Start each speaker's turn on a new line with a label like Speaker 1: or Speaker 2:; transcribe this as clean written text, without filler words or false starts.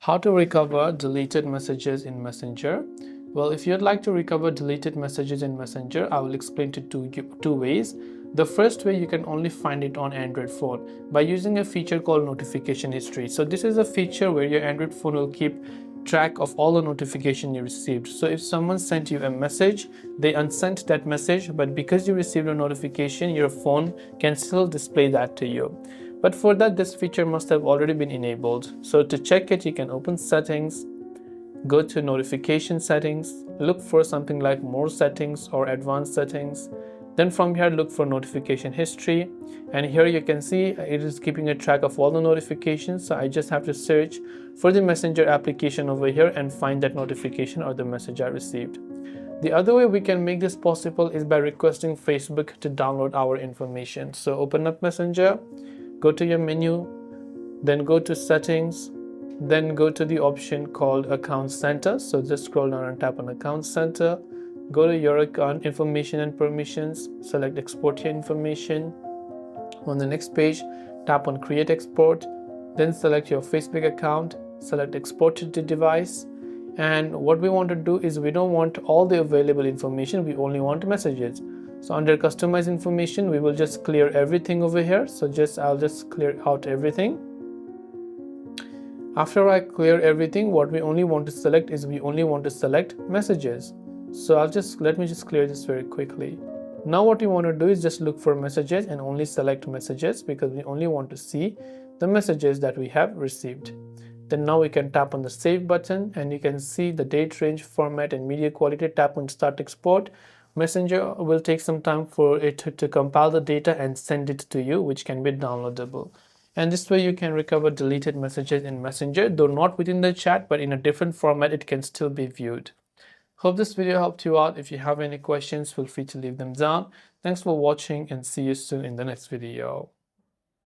Speaker 1: How to recover deleted messages in Messenger? Well, if you'd like to recover deleted messages in Messenger, I will explain to two ways. The first way, you can only find it on Android phone by using a feature called notification history. So this is a feature where your Android phone will keep track of all the notification you received. So if someone sent you a message, they unsent that message, but because you received a notification, your phone can still display that to you. But for that, this feature must have already been enabled. So to check it, you can open settings, go to notification settings, look for something like more settings or advanced settings. Then from here, look for notification history. And here you can see it is keeping a track of all the notifications. So I just have to search for the Messenger application over here and find that notification or the message I received. The other way we can make this possible is by requesting Facebook to download our information. So open up Messenger, go to your menu, then go to settings, then go to the option called account center. So just scroll down and tap on account center, go to your account information and permissions, select export your information. On the next page, tap on create export, then select your Facebook account, select export to the device. And what we want to do is we don't want all the available information, we only want messages. So under customize information, we will just clear everything over here. So I'll just clear out everything. After I clear everything, what we only want to select is we only want to select messages. So let me just clear this very quickly. Now what we want to do is just look for messages and only select messages because we only want to see the messages that we have received. Then now we can tap on the save button and you can see the date range, format and media quality. Tap on start export. Messenger will take some time for it to compile the data and send it to you, which can be downloadable. And this way you can recover deleted messages in Messenger, though not within the chat, but in a different format, it can still be viewed. Hope this video helped you out. If you have any questions, feel free to leave them down. Thanks for watching and see you soon in the next video.